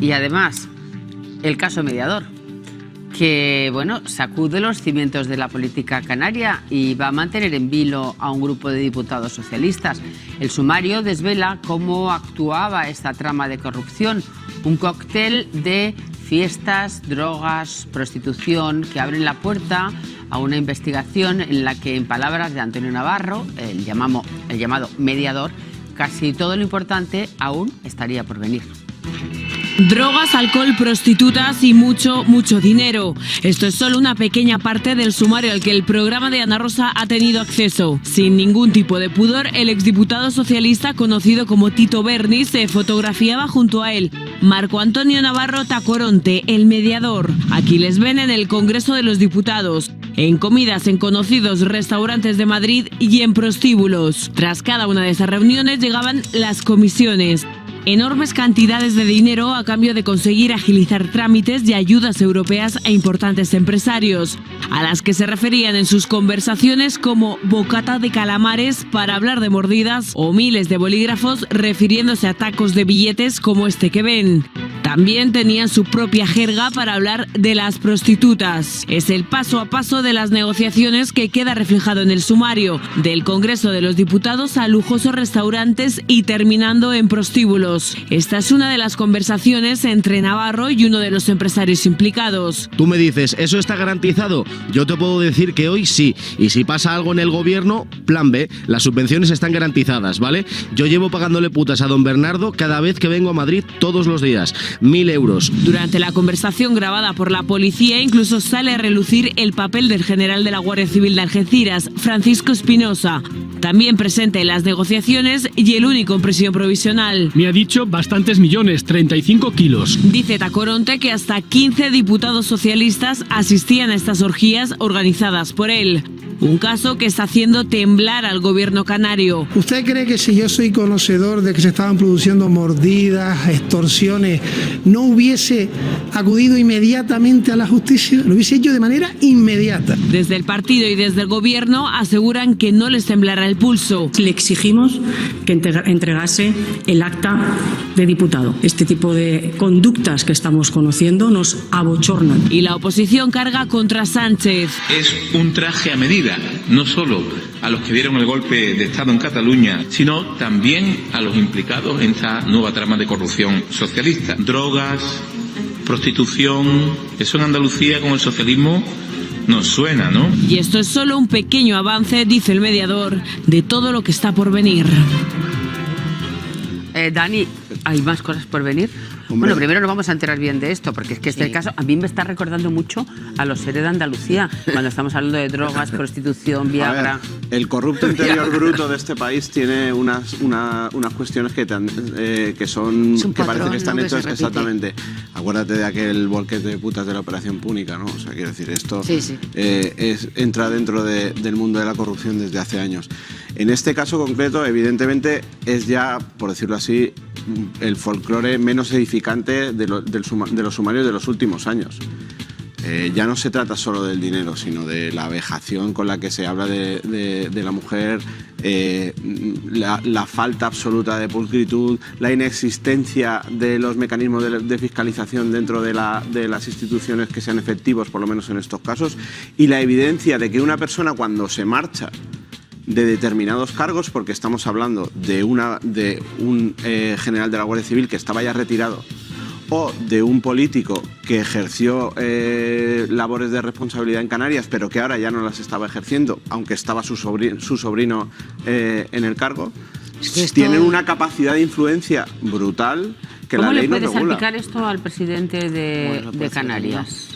Y además, el caso Mediador, que bueno, sacude los cimientos de la política canaria y va a mantener en vilo a un grupo de diputados socialistas. El sumario desvela cómo actuaba esta trama de corrupción, un cóctel de fiestas, drogas, prostitución, que abren la puerta a una investigación en la que, en palabras de Antonio Navarro, el llamado mediador, casi todo lo importante aún estaría por venir. Drogas, alcohol, prostitutas y mucho dinero. Esto es solo una pequeña parte del sumario al que el programa de Ana Rosa ha tenido acceso. Sin ningún tipo de pudor, el exdiputado socialista conocido como Tito Berni se fotografiaba junto a él. Marco Antonio Navarro Tacoronte, el mediador. Aquí les ven en el Congreso de los Diputados, en comidas en conocidos restaurantes de Madrid y en prostíbulos. Tras cada una de esas reuniones llegaban las comisiones. Enormes cantidades de dinero a cambio de conseguir agilizar trámites de ayudas europeas a importantes empresarios, a las que se referían en sus conversaciones como bocata de calamares para hablar de mordidas o miles de bolígrafos refiriéndose a tacos de billetes como este que ven. También tenían su propia jerga para hablar de las prostitutas. Es el paso a paso de las negociaciones que queda reflejado en el sumario, del Congreso de los Diputados a lujosos restaurantes y terminando en prostíbulos. Esta es una de las conversaciones entre Navarro y uno de los empresarios implicados. Tú me dices, ¿eso está garantizado? Yo te puedo decir que hoy sí. Y si pasa algo en el gobierno, plan B, las subvenciones están garantizadas, ¿vale? Yo llevo pagándole putas a don Bernardo cada vez que vengo a Madrid todos los días. 1.000 euros. Durante la conversación grabada por la policía, incluso sale a relucir el papel del general de la Guardia Civil de Algeciras, Francisco Espinosa, también presente en las negociaciones y el único en prisión provisional. Me ha dicho bastantes millones, 35 kilos. Dice Tacoronte que hasta 15 diputados socialistas asistían a estas orgías organizadas por él. Un caso que está haciendo temblar al gobierno canario. ¿Usted cree que si yo soy conocedor de que se estaban produciendo mordidas, extorsiones, no hubiese acudido inmediatamente a la justicia? Lo hubiese hecho de manera inmediata. Desde el partido y desde el gobierno aseguran que no les temblará el pulso. Le exigimos que entregase el acta de diputado. Este tipo de conductas que estamos conociendo nos abochornan. Y la oposición carga contra Sánchez. Es un traje a medida, no solo a los que dieron el golpe de Estado en Cataluña, sino también a los implicados en esta nueva trama de corrupción socialista. Drogas, prostitución, eso en Andalucía con el socialismo nos suena, ¿no? Y esto es solo un pequeño avance, dice el mediador, de todo lo que está por venir. Dani, ¿hay más cosas por venir? Hombre. Bueno, primero nos vamos a enterar bien de esto, porque es que este caso a mí me está recordando mucho a los seres de Andalucía, cuando estamos hablando de drogas, prostitución, Viagra. Ver, el corrupto interior bruto de este país tiene unas cuestiones que parece que están hechas exactamente. Acuérdate de aquel volquete de putas de la Operación Púnica, ¿no? O sea, quiero decir, esto entra dentro del mundo de la corrupción desde hace años. En este caso concreto, evidentemente, es ya, por decirlo así, el folclore menos edificante de los sumarios de los últimos años. Ya no se trata solo del dinero, sino de la vejación con la que se habla de la mujer, la falta absoluta de pulcritud, la inexistencia de los mecanismos de fiscalización dentro de las instituciones que sean efectivos, por lo menos en estos casos, y la evidencia de que una persona cuando se marcha de determinados cargos, porque estamos hablando de un general de la Guardia Civil que estaba ya retirado, o de un político que ejerció labores de responsabilidad en Canarias, pero que ahora ya no las estaba ejerciendo, aunque estaba su sobrino en el cargo, tienen una capacidad de influencia brutal que la ley no regula. ¿Cómo le puede salpicar esto al presidente de Canarias?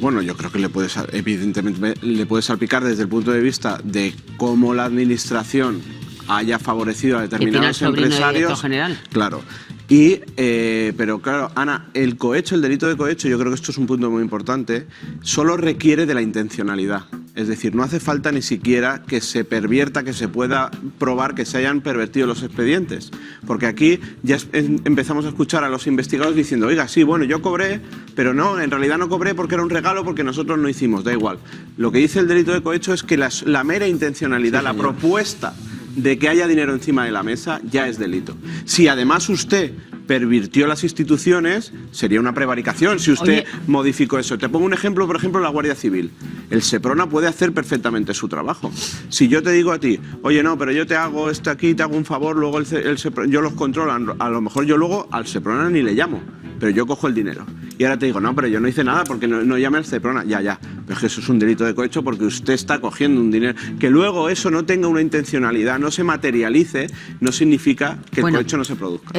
Bueno, yo creo que evidentemente le puede salpicar desde el punto de vista de cómo la administración haya favorecido a determinados empresarios. General. Claro. Pero claro, Ana, el delito de cohecho, yo creo que esto es un punto muy importante, solo requiere de la intencionalidad. Es decir, no hace falta ni siquiera que se pervierta, que se pueda probar que se hayan pervertido los expedientes. Porque aquí ya empezamos a escuchar a los investigadores diciendo, oiga, sí, bueno, yo cobré, pero no, en realidad no cobré porque era un regalo, porque nosotros no hicimos, da igual. Lo que dice el delito de cohecho es que la mera intencionalidad, la propuesta de que haya dinero encima de la mesa, ya es delito. Si además usted pervirtió las instituciones, sería una prevaricación si usted modificó eso. Te pongo un ejemplo, por ejemplo, la Guardia Civil. El Seprona puede hacer perfectamente su trabajo. Si yo te digo a ti, oye, no, pero yo te hago esto aquí, te hago un favor, luego el Seprona, yo los controlo, a lo mejor yo luego al Seprona ni le llamo, pero yo cojo el dinero. Y ahora te digo, no, pero yo no hice nada porque no llame al Seprona. Ya, pero es que eso es un delito de cohecho porque usted está cogiendo un dinero. Que luego eso no tenga una intencionalidad, no se materialice, no significa que el cohecho no se produzca.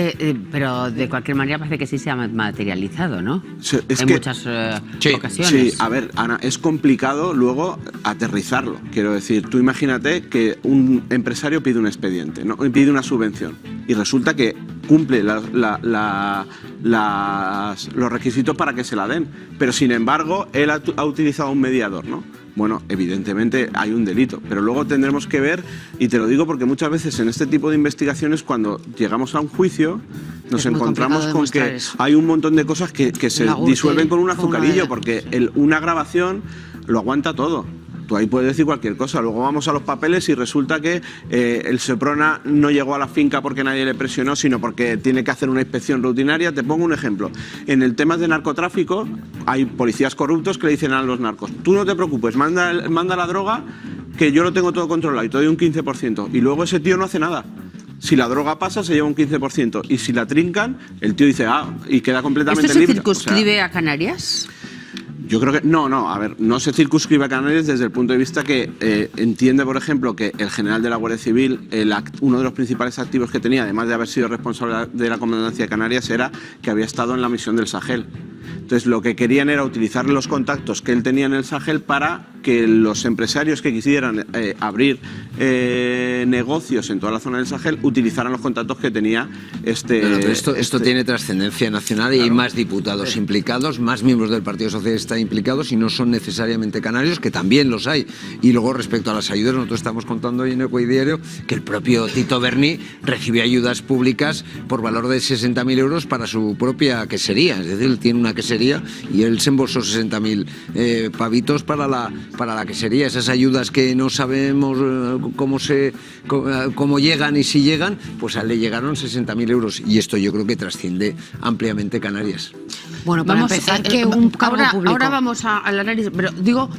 Pero de cualquier manera parece que sí se ha materializado, ¿no? En muchas ocasiones. Sí, a ver, Ana, es complicado luego aterrizarlo. Quiero decir, tú imagínate que un empresario pide un expediente, ¿no? Pide una subvención y resulta que cumple los requisitos para que se la den, pero sin embargo él ha utilizado un mediador, ¿no? Bueno, evidentemente hay un delito, pero luego tendremos que ver, y te lo digo porque muchas veces en este tipo de investigaciones, cuando llegamos a un juicio, nos encontramos con que hay un montón de cosas que se disuelven con un azucarillo, porque una grabación lo aguanta todo. Tú ahí puedes decir cualquier cosa. Luego vamos a los papeles y resulta que el Seprona no llegó a la finca porque nadie le presionó, sino porque tiene que hacer una inspección rutinaria. Te pongo un ejemplo. En el tema de narcotráfico hay policías corruptos que le dicen a los narcos, tú no te preocupes, manda la droga que yo lo tengo todo controlado y te doy un 15%. Y luego ese tío no hace nada. Si la droga pasa, se lleva un 15%. Y si la trincan, el tío dice, y queda completamente libre. ¿Esto se circunscribe a Canarias? Yo creo que no, a ver, no se circunscribe a Canarias desde el punto de vista que entiende, por ejemplo, que el general de la Guardia Civil, uno de los principales activos que tenía, además de haber sido responsable de la comandancia de Canarias, era que había estado en la misión del Sahel. Entonces, lo que querían era utilizar los contactos que él tenía en el Sahel para que los empresarios que quisieran abrir negocios en toda la zona del Sahel utilizaran los contactos que tenía pero esto tiene trascendencia nacional y hay más diputados implicados, más miembros del Partido Socialista implicados y no son necesariamente canarios, que también los hay. Y luego, respecto a las ayudas, nosotros estamos contando hoy en Ecoidiario que el propio Tito Berni recibió ayudas públicas por valor de 60.000 euros para su propia quesería. Es decir, él tiene una quesería y él se embolsó 60.000 pavitos para la quesería. Esas ayudas que no sabemos cómo llegan y si llegan, pues a él le llegaron 60.000 euros. Y esto yo creo que trasciende ampliamente Canarias. Bueno, para empezar, que un cargo público. Ahora vamos al análisis, pero digo,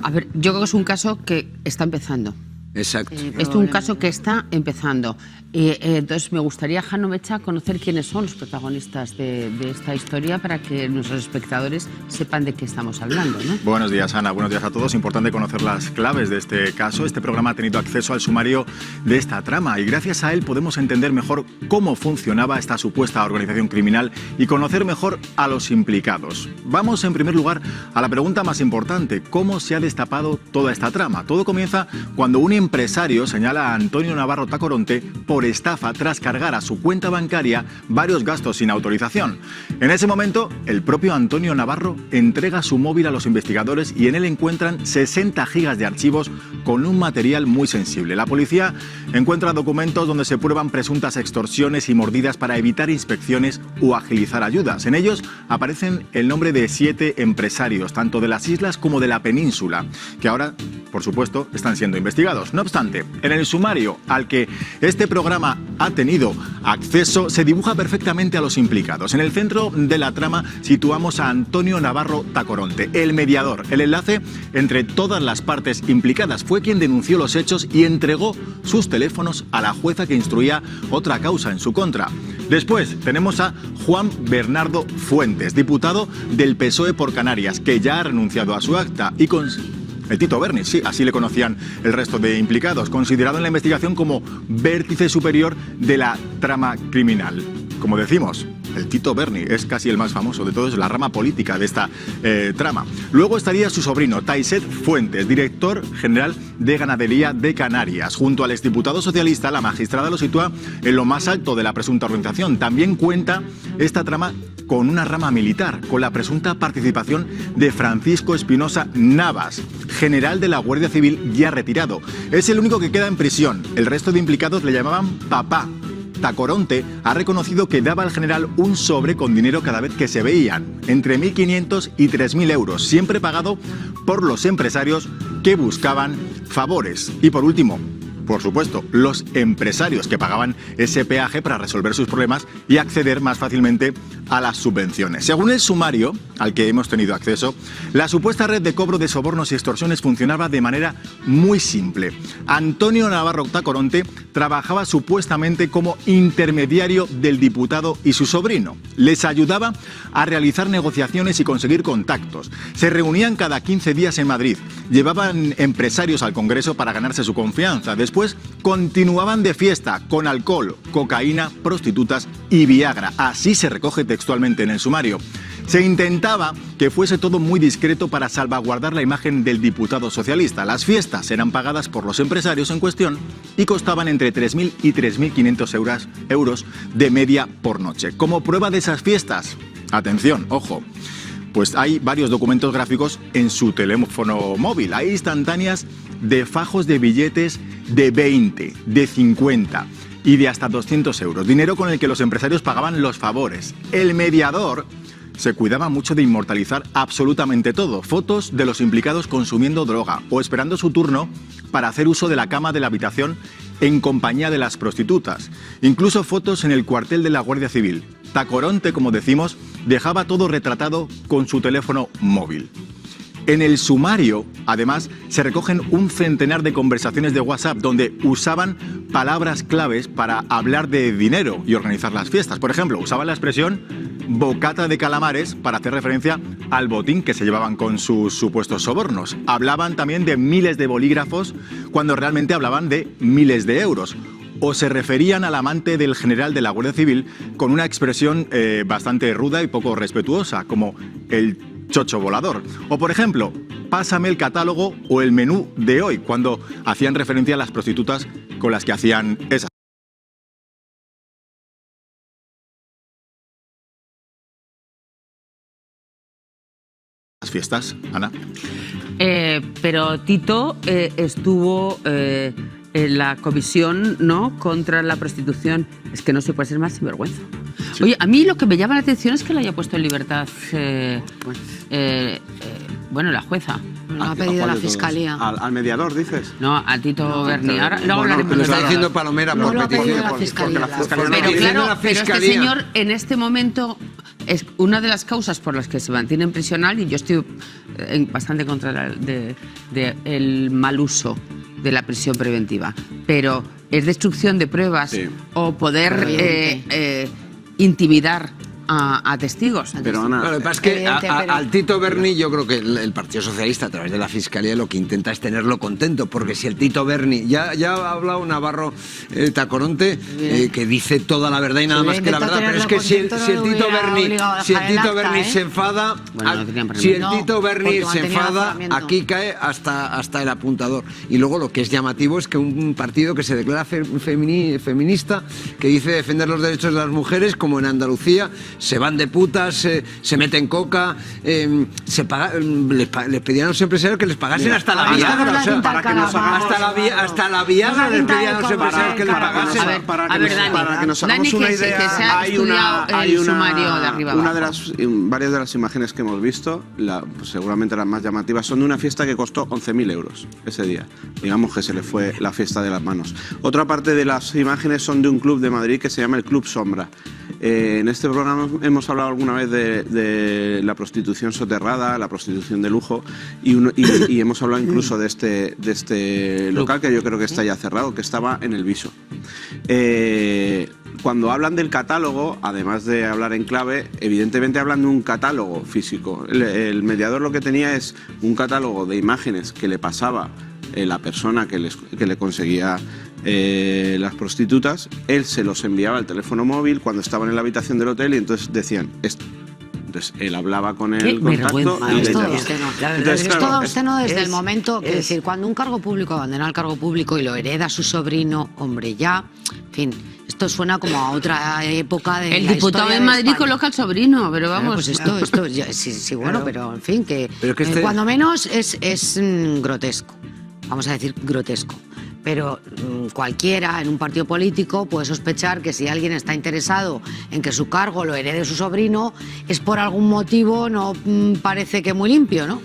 a ver, yo creo que es un caso que está empezando. Exacto. Es un caso que está empezando. Entonces me gustaría, Jano Mecha, conocer quiénes son los protagonistas de esta historia para que nuestros espectadores sepan de qué estamos hablando, ¿no? Buenos días, Ana. Buenos días a todos. Importante conocer las claves de este caso. Este programa ha tenido acceso al sumario de esta trama y gracias a él podemos entender mejor cómo funcionaba esta supuesta organización criminal y conocer mejor a los implicados. Vamos, en primer lugar, a la pregunta más importante. ¿Cómo se ha destapado toda esta trama? Todo comienza cuando un empresario señala a Antonio Navarro Tacoronte por estafa tras cargar a su cuenta bancaria varios gastos sin autorización. En ese momento, el propio Antonio Navarro entrega su móvil a los investigadores y en él encuentran 60 gigas de archivos con un material muy sensible. La policía encuentra documentos donde se prueban presuntas extorsiones y mordidas para evitar inspecciones o agilizar ayudas. En ellos aparecen el nombre de 7 empresarios, tanto de las islas como de la península, que ahora, por supuesto, están siendo investigados. No obstante, en el sumario al que este programa ha tenido acceso se dibuja perfectamente a los implicados. En el centro de la trama situamos a Antonio Navarro Tacoronte, el mediador, el enlace entre todas las partes implicadas. Fue quien denunció los hechos y entregó sus teléfonos a la jueza que instruía otra causa en su contra. Después tenemos a Juan Bernardo Fuentes, diputado del PSOE por Canarias, que ya ha renunciado a su acta y el Tito Berni, sí, así le conocían el resto de implicados, considerado en la investigación como vértice superior de la trama criminal. Como decimos, el Tito Berni es casi el más famoso de todos, la rama política de esta trama. Luego estaría su sobrino, Taiset Fuentes, director general de Ganadería de Canarias. Junto al exdiputado socialista, la magistrada lo sitúa en lo más alto de la presunta organización. También cuenta esta trama con una rama militar, con la presunta participación de Francisco Espinosa Navas, general de la Guardia Civil ya retirado. Es el único que queda en prisión. El resto de implicados le llamaban papá. Tacoronte ha reconocido que daba al general un sobre con dinero cada vez que se veían, entre 1.500 y 3.000 euros, siempre pagado por los empresarios que buscaban favores. Y por último, por supuesto, los empresarios que pagaban ese peaje para resolver sus problemas y acceder más fácilmente a las subvenciones. Según el sumario al que hemos tenido acceso, la supuesta red de cobro de sobornos y extorsiones funcionaba de manera muy simple. Antonio Navarro Tacoronte trabajaba supuestamente como intermediario del diputado y su sobrino. Les ayudaba a realizar negociaciones y conseguir contactos. Se reunían cada 15 días en Madrid. Llevaban empresarios al Congreso para ganarse su confianza. Después continuaban de fiesta con alcohol, cocaína, prostitutas y Viagra. Así se recoge textualmente en el sumario. Se intentaba que fuese todo muy discreto para salvaguardar la imagen del diputado socialista. Las fiestas eran pagadas por los empresarios en cuestión y costaban entre 3.000 y 3.500 euros de media por noche. Como prueba de esas fiestas, atención, ojo, pues hay varios documentos gráficos en su teléfono móvil. Hay instantáneas de fajos de billetes de 20, de 50 y de hasta 200 euros. Dinero con el que los empresarios pagaban los favores. El mediador se cuidaba mucho de inmortalizar absolutamente todo. Fotos de los implicados consumiendo droga o esperando su turno para hacer uso de la cama de la habitación en compañía de las prostitutas. Incluso fotos en el cuartel de la Guardia Civil. Tacoronte, como decimos, dejaba todo retratado con su teléfono móvil. En el sumario, además, se recogen un centenar de conversaciones de WhatsApp donde usaban palabras claves para hablar de dinero y organizar las fiestas. Por ejemplo, usaban la expresión bocata de calamares para hacer referencia al botín que se llevaban con sus supuestos sobornos. Hablaban también de miles de bolígrafos cuando realmente hablaban de miles de euros. O se referían al amante del general de la Guardia Civil con una expresión bastante ruda y poco respetuosa, como el chocho volador. O, por ejemplo, pásame el catálogo o el menú de hoy, cuando hacían referencia a las prostitutas con las que hacían esas fiestas, Ana. Pero Tito estuvo en la comisión, ¿no?, contra la prostitución. Es que no se puede ser más sinvergüenza. Sí. Oye, a mí lo que me llama la atención es que lo haya puesto en libertad la jueza. Lo ha pedido la Fiscalía. ¿Al mediador, dices? No, a Tito Berni. Ahora luego hablaremos de lo está diciendo Palomera por petición. La Fiscalía. Pero claro, pero este señor en este momento es una de las causas por las que se mantiene en prisional, y yo estoy bastante contra el mal uso de la prisión preventiva. Pero es destrucción de pruebas, sí, o poder intimidar a testigos. Pero Ana, lo que pasa es que al Tito Berni, yo creo que el Partido Socialista, a través de la Fiscalía, lo que intenta es tenerlo contento, porque si el Tito Berni, ya ha hablado Navarro Tacoronte, que dice toda la verdad y nada más que la verdad, pero es que si el Tito Berni se enfada, aquí cae hasta el apuntador. Y luego lo que es llamativo es que un partido que se declara feminista, que dice defender los derechos de las mujeres, como en Andalucía, se van de putas, se meten coca, les pedían a los empresarios que les pagasen hasta la Viagra. Hasta la Viagra les pedían a los empresarios que les pagasen. Para que nos hagamos una idea, hay un sumario de arriba abajo. Varias de las imágenes que hemos visto, pues seguramente las más llamativas, son de una fiesta que costó 11.000 euros ese día. Digamos que se le fue la fiesta de las manos. Otra parte de las imágenes son de un club de Madrid que se llama el Club Sombra. En este programa hemos hablado alguna vez de la prostitución soterrada, la prostitución de lujo, y hemos hablado incluso de este local, que yo creo que está ya cerrado, que estaba en el Viso. Cuando hablan del catálogo, además de hablar en clave, evidentemente hablan de un catálogo físico. El mediador lo que tenía es un catálogo de imágenes que le pasaba la persona que le conseguía las prostitutas. Él se los enviaba al teléfono móvil cuando estaban en la habitación del hotel, y entonces decían esto. Entonces él hablaba con el contacto y es todo obsceno. Es todo obsceno desde el momento que, es decir, cuando un cargo público abandona el cargo público y lo hereda su sobrino, hombre, ya, en fin, esto suena como a otra época de el diputado de Madrid coloca al sobrino, pero vamos. Pues esto sí, bueno, pero en fin, que cuando menos es grotesco. Vamos a decir grotesco. Pero cualquiera en un partido político puede sospechar que si alguien está interesado en que su cargo lo herede su sobrino, es por algún motivo, no parece que muy limpio, ¿no?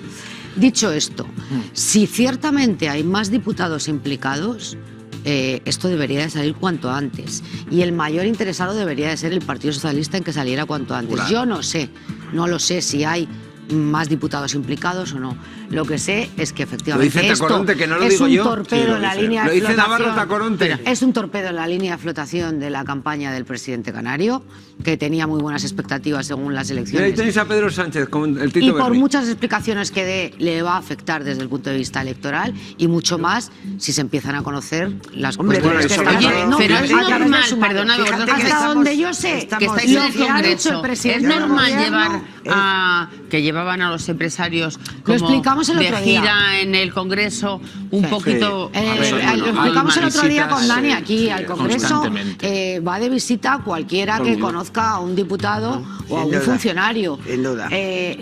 Dicho esto, si ciertamente hay más diputados implicados, esto debería de salir cuanto antes. Y el mayor interesado debería de ser el Partido Socialista en que saliera cuanto antes. Claro. Yo no lo sé si hay más diputados implicados o no. Lo que sé es que efectivamente lo dice Tacoronte, que no lo es digo un yo. torpedo en la línea de flotación. Lo dice Navarro flotación. Tacoronte. Es un torpedo en la línea de flotación de la campaña del presidente canario, que tenía muy buenas expectativas según las Y ahí elecciones. tenéis a Pedro Sánchez con el Tito Y por Berni. muchas explicaciones que dé, le va a afectar desde el punto de vista electoral y mucho más si se empiezan a conocer las cuestiones que están Oye, pero es normal, perdona, hasta donde yo sé que estáis en lo el que ha dicho Congreso, el presidente es normal del gobierno, llevar a que llevaban a los empresarios Lo como explicamos el de otro día. gira en el Congreso un poquito. Lo explicamos el otro día con Dani aquí al Congreso. constantemente. Va de visita cualquiera que conozca a un diputado o a un funcionario. Sin duda.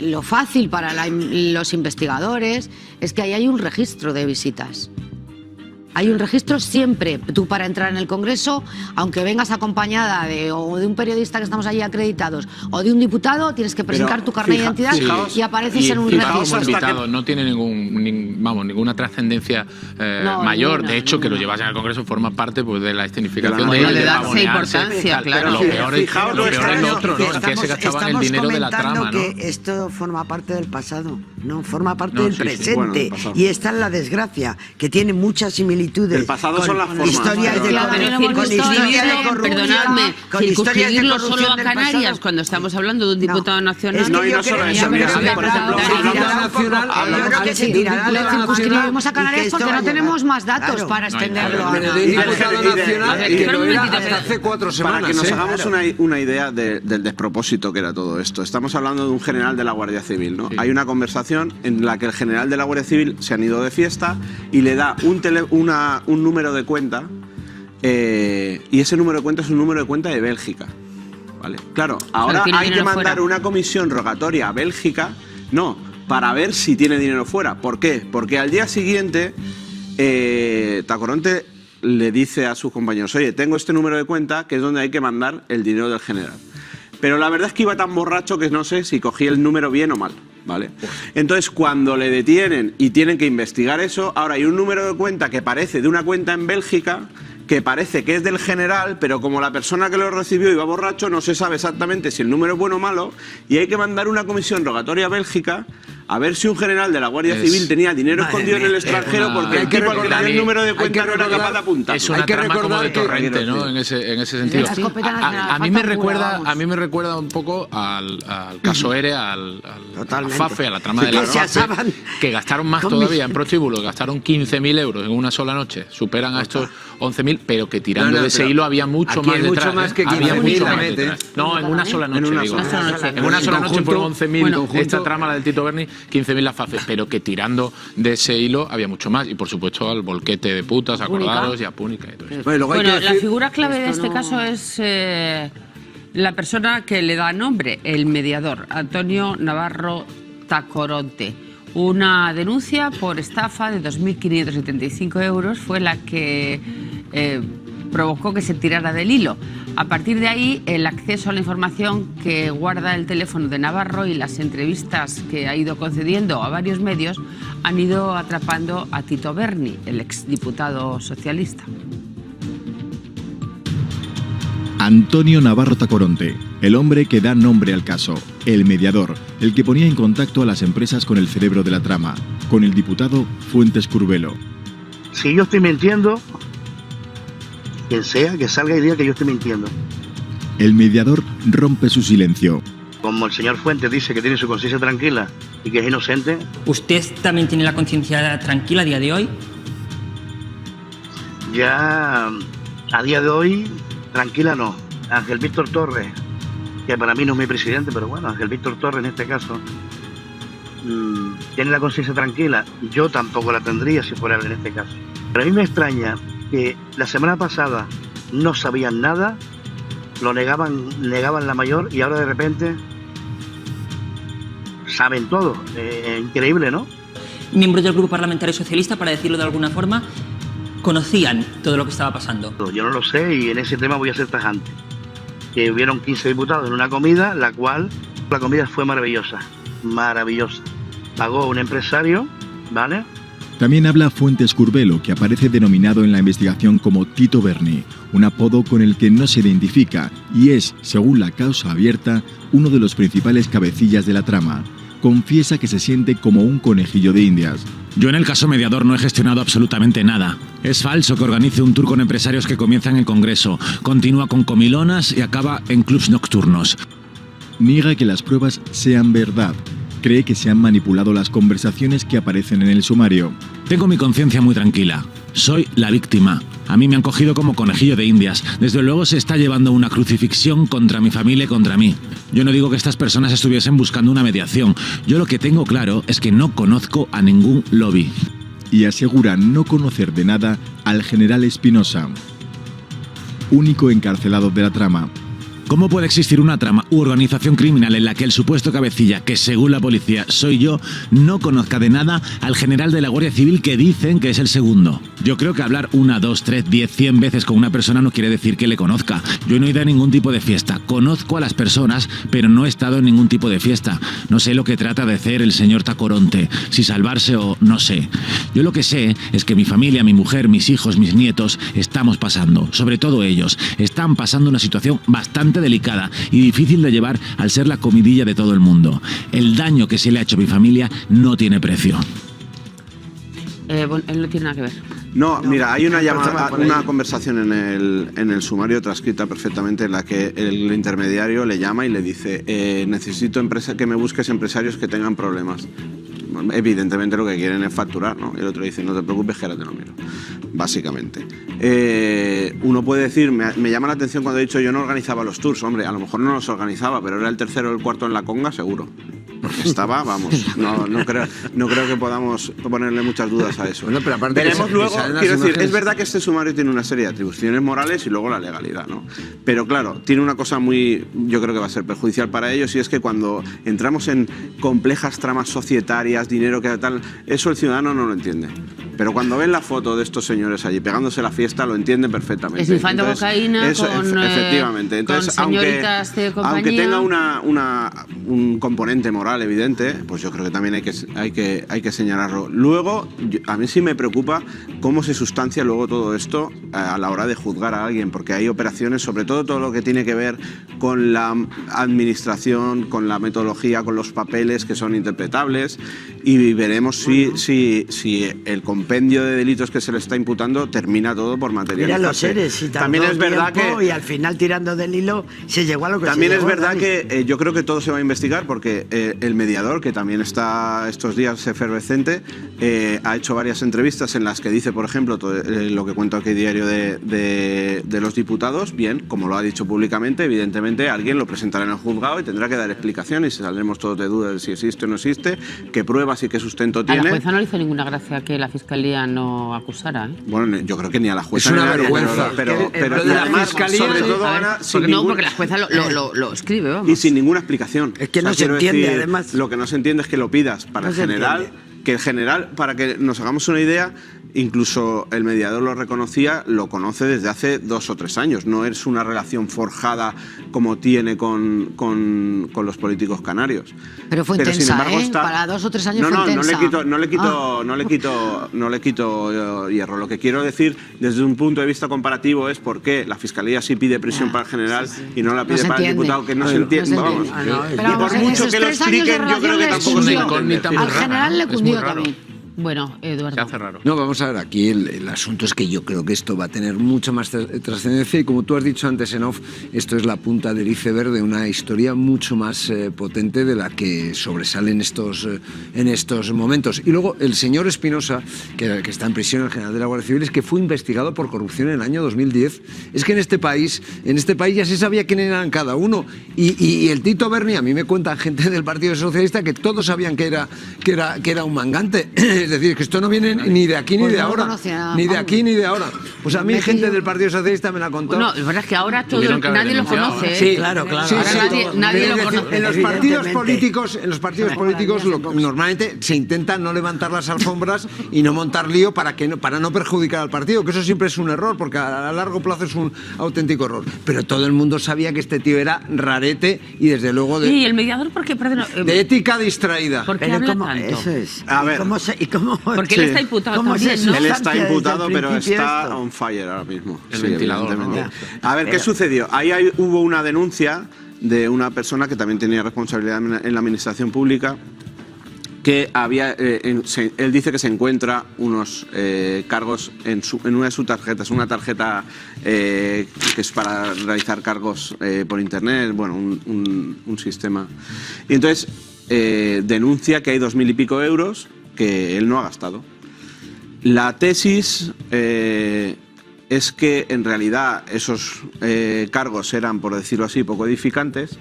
Lo fácil para los investigadores es que ahí hay un registro de visitas. Hay un registro siempre. Tú para entrar en el Congreso, aunque vengas acompañada de un periodista que estamos allí acreditados o de un diputado, tienes que presentar tu carnet de identidad y apareces en un registro. Invitado, no tiene ninguna trascendencia mayor. ninguna, de hecho, que lo ninguna. llevas en el Congreso forma parte pues, de la escenificación Bueno, de le darse pavonearse, importancia, tal. claro. Pero lo peor es lo otro, ¿no? En que se gastaban el dinero de la trama, ¿no? que esto forma parte del pasado, no forma parte No, del sí, sí. presente. Bueno, del pasado. Y esta es la desgracia, que tiene muchas similitudes. El pasado son las formas. Historias de Claro, pero perdonadme, circunscribirlo solo a Canarias cuando estamos hablando de un diputado nacional. Es que No, y yo no solo creo- eso, yo mira, creo que por ejemplo, se hablamos- tirará un poco- yo creo que se tirará Lo la circunscribimos a nacional Canarias y que porque esto va no a llegar. tenemos más datos Claro. para extenderlo a Pero de un diputado A ver, nacional que espera lo un era momentito, hasta hace 4 semanas. Para que nos ¿eh? hagamos una idea del despropósito que era todo esto. Estamos hablando de un general de la Guardia Civil, ¿no? Hay una conversación en la que el general de la Guardia Civil se han ido de fiesta y le da un número de cuenta y ese número de cuenta es un número de cuenta de Bélgica. ¿Vale? Claro, ahora tiene hay que dinero mandar fuera. una comisión rogatoria a Bélgica, no, para ver si tiene dinero fuera. ¿Por qué? Porque al día siguiente Tacoronte le dice a sus compañeros, oye, tengo este número de cuenta que es donde hay que mandar el dinero del general. Pero la verdad es que iba tan borracho que no sé si cogí el número bien o mal, ¿vale? Entonces, cuando le detienen y tienen que investigar eso, ahora hay un número de cuenta que parece de una cuenta en Bélgica, que parece que es del general, pero como la persona que lo recibió iba borracho, no se sabe exactamente si el número es bueno o malo, y hay que mandar una comisión rogatoria a Bélgica a ver si un general de la Guardia Civil tenía dinero escondido en el extranjero porque el tipo al que le dio el número de cuenta no era capaz de apuntar. Es una trama como de Torrente, ¿no? En ese sentido. A mí me recuerda un poco al caso ERE, al FAFE, a la trama de la FAFE, que gastaron más todavía en prostíbulos, gastaron 15.000 euros en una sola noche, superan a estos 11.000, pero que tirando de ese hilo había mucho más detrás. Mucho más que había 15.000 mucho más también, detrás. No, en una sola noche, digo. En En una sola noche fueron conjunto, 11.000 esta trama, la del Tito Berni, 15.000 la FAFE, pero que tirando de ese hilo había mucho más. Y por supuesto al volquete de putas, acordaros, y a Púnica y todo eso. Bueno, la figura clave de este caso es la persona que le da nombre, el mediador, Antonio Navarro Tacoronte. Una denuncia por estafa de 2.575 euros fue la que provocó que se tirara del hilo. A partir de ahí, el acceso a la información que guarda el teléfono de Navarro y las entrevistas que ha ido concediendo a varios medios han ido atrapando a Tito Berni, el exdiputado socialista. Antonio Navarro Tacoronte, el hombre que da nombre al caso, el mediador, el que ponía en contacto a las empresas con el cerebro de la trama, con el diputado Fuentes Curbelo. Si yo estoy mintiendo, quien sea, que salga y diga que yo estoy mintiendo. El mediador rompe su silencio. Como el señor Fuentes dice que tiene su conciencia tranquila y que es inocente. ¿Usted también tiene la conciencia tranquila a día de hoy? Ya a día de hoy, tranquila no. Ángel Víctor Torres, que para mí no es mi presidente, pero bueno, Ángel Víctor Torres en este caso, tiene la conciencia tranquila. Yo tampoco la tendría si fuera él en este caso. Pero a mí me extraña que la semana pasada no sabían nada, lo negaban la mayor y ahora de repente saben todo. Increíble, ¿no? Miembros del Grupo Parlamentario Socialista, para decirlo de alguna forma, conocían todo lo que estaba pasando. Yo no lo sé y en ese tema voy a ser tajante. Que hubieron 15 diputados en una comida, la comida fue maravillosa, maravillosa. Pagó un empresario, ¿vale? También habla Fuentes Curbelo, que aparece denominado en la investigación como Tito Berni, un apodo con el que no se identifica y es, según la causa abierta, uno de los principales cabecillas de la trama. Confiesa que se siente como un conejillo de Indias. Yo en el caso mediador no he gestionado absolutamente nada. Es falso que organice un tour con empresarios que comienza en el Congreso, continúa con comilonas y acaba en clubs nocturnos. Niega que las pruebas sean verdad. Cree que se han manipulado las conversaciones que aparecen en el sumario. Tengo mi conciencia muy tranquila. Soy la víctima. A mí me han cogido como conejillo de Indias. Desde luego se está llevando una crucifixión contra mi familia y contra mí. Yo no digo que estas personas estuviesen buscando una mediación. Yo lo que tengo claro es que no conozco a ningún lobby. Y asegura no conocer de nada al general Espinosa, único encarcelado de la trama. ¿Cómo puede existir una trama u organización criminal en la que el supuesto cabecilla, que según la policía soy yo, no conozca de nada al general de la Guardia Civil que dicen que es el segundo? Yo creo que hablar 1, 2, 3, 10, 100 veces con una persona no quiere decir que le conozca. Yo no he ido a ningún tipo de fiesta. Conozco a las personas, pero no he estado en ningún tipo de fiesta. No sé lo que trata de hacer el señor Tacoronte, si salvarse o no sé. Yo lo que sé es que mi familia, mi mujer, mis hijos, mis nietos, estamos pasando, sobre todo ellos, están pasando una situación bastante delicada y difícil de llevar al ser la comidilla de todo el mundo. El daño que se le ha hecho a mi familia no tiene precio. Bueno, él no tiene nada que ver. No, mira, hay una llamada, una conversación en el sumario transcrita perfectamente en la que el intermediario le llama y le dice necesito que me busques empresarios que tengan problemas. Evidentemente lo que quieren es facturar, ¿no? Y el otro dice, no te preocupes, que ahora te lo miro. Básicamente. Uno puede decir, me llama la atención cuando he dicho yo no organizaba los tours. Hombre, a lo mejor no los organizaba, pero era el tercero o el cuarto en la conga, seguro. Porque estaba, vamos, no creo que podamos ponerle muchas dudas a eso. Bueno, pero aparte veremos luego, quiero decir, es verdad que este sumario tiene una serie de atribuciones morales y luego la legalidad, ¿no? Pero claro, tiene una cosa yo creo que va a ser perjudicial para ellos, y es que cuando entramos en complejas tramas societarias, dinero que tal, eso el ciudadano no lo entiende. Pero cuando ven la foto de estos señores allí pegándose la fiesta, lo entienden perfectamente. Es infante cocaína efectivamente. Entonces, con señoritas de compañía. Aunque tenga un componente moral evidente, pues yo creo que también hay que señalarlo. Luego, a mí sí me preocupa cómo se sustancia luego todo esto a la hora de juzgar a alguien, porque hay operaciones, sobre todo lo que tiene que ver con la administración, con la metodología, con los papeles que son interpretables, y veremos si el compendio de delitos que se le está imputando termina todo por materializarse. Mira los seres, y también es verdad que y al final tirando del hilo se llegó a lo que también se llegó. También es verdad que yo creo que todo se va a investigar, porque el mediador, que también está estos días efervescente, ha hecho varias entrevistas en las que dice, por ejemplo, todo, lo que cuento aquí diario de los diputados. Bien, como lo ha dicho públicamente, evidentemente alguien lo presentará en el juzgado y tendrá que dar explicaciones, y saldremos todos de dudas de si existe o no existe, qué pruebas y qué sustento tiene. A la jueza no le hizo ninguna gracia que la Fiscalía no acusara, ¿eh? Bueno, yo creo que ni a la jueza. Es una vergüenza. Pero y además, sobre todo ahora, porque la jueza lo escribe, vamos. Y sin ninguna explicación. Es que no se entiende, además. Lo que no se entiende es que lo pidas para el general, que el general, para que nos hagamos una idea, incluso el mediador lo reconocía, lo conoce desde hace 2 o 3 años. No es una relación forjada como tiene con los políticos canarios. Pero fue intensa, sin embargo, para 2 o 3 años fue intensa. No le quito hierro. Lo que quiero decir desde un punto de vista comparativo es por qué la Fiscalía sí pide prisión para el general y no la pide para el diputado, que no se entiende. Vamos. Y por mucho que lo expliquen, yo creo que tampoco se entiende. Al general le cundió también. Bueno, Eduardo. Se hace raro. No, vamos a ver, aquí el asunto es que yo creo que esto va a tener mucha más trascendencia, y como tú has dicho antes en off, esto es la punta del iceberg de una historia mucho más potente de la que sobresale en estos momentos. Y luego el señor Espinosa, que está en prisión, el general de la Guardia Civil, es que fue investigado por corrupción en el año 2010. Es que en este país ya se sabía quién eran cada uno. Y el Tito Berni, a mí me cuentan gente del Partido Socialista que todos sabían que era un mangante. Es decir, que esto no viene ni de aquí ni de ahora. Ni de aquí ni de ahora. Pues a mí gente del Partido Socialista me la contó. Bueno, es verdad que ahora nadie lo conoce. Sí, claro. Sí, nadie lo conoce. En los partidos políticos normalmente se intenta no levantar las alfombras y no montar lío para no perjudicar al partido, que eso siempre es un error, porque a largo plazo es un auténtico error. Pero todo el mundo sabía que este tío era rarete y desde luego ¿Y el mediador por qué? De ética distraída. ¿Por qué habla tanto? Eso es. A ver. Porque él está imputado también, ¿no? Él está imputado, pero está on fire ahora mismo. El ventilador, evidentemente. A ver, ¿qué sucedió? Ahí hubo una denuncia de una persona que también tenía responsabilidad en la administración pública, que había, él dice que se encuentra unos cargos en una de sus tarjetas, una tarjeta que es para realizar cargos por internet, bueno, un sistema. Y entonces denuncia que hay 2.000 y pico euros que él no ha gastado. La tesis es que en realidad esos cargos eran, por decirlo así, poco edificantes,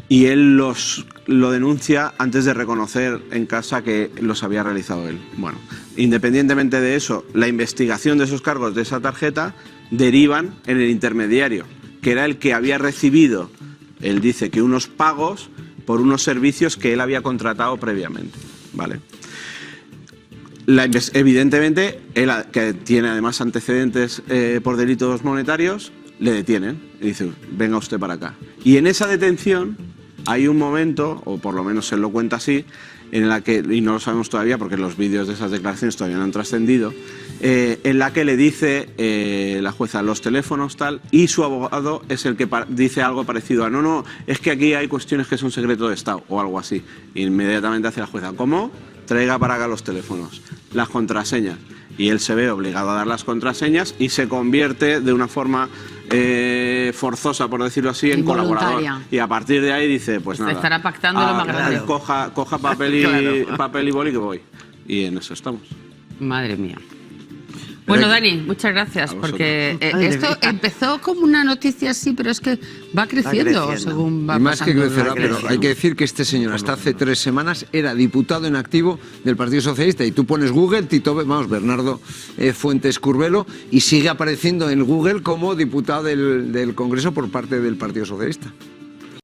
y él lo denuncia antes de reconocer en casa que los había realizado él. Bueno, independientemente de eso, la investigación de esos cargos de esa tarjeta derivan en el intermediario, que era el que había recibido, él dice que unos pagos por unos servicios que él había contratado previamente, ¿vale? Evidentemente, él, que tiene además antecedentes por delitos monetarios, le detienen y dice, venga usted para acá. Y en esa detención hay un momento, o por lo menos él lo cuenta así, en la que, y no lo sabemos todavía porque los vídeos de esas declaraciones todavía no han trascendido, en la que le dice la jueza los teléfonos tal, y su abogado es el que dice algo parecido a no, es que aquí hay cuestiones que son secreto de Estado o algo así. Y inmediatamente hace la jueza, ¿cómo? Traiga para acá los teléfonos, las contraseñas. Y él se ve obligado a dar las contraseñas y se convierte de una forma forzosa, por decirlo así, en colaborador. Y a partir de ahí dice, pues nada. Estará pactando lo más grande. Coja papel y boli que voy. Y en eso estamos. Madre mía. Bueno, Dani, muchas gracias, porque esto empezó como una noticia así, pero es que va creciendo según va pasando. Y más que crecerá, pero hay que decir que este señor hasta hace 3 semanas era diputado en activo del Partido Socialista, y tú pones Google, Bernardo Fuentes Curbelo, y sigue apareciendo en Google como diputado del Congreso por parte del Partido Socialista.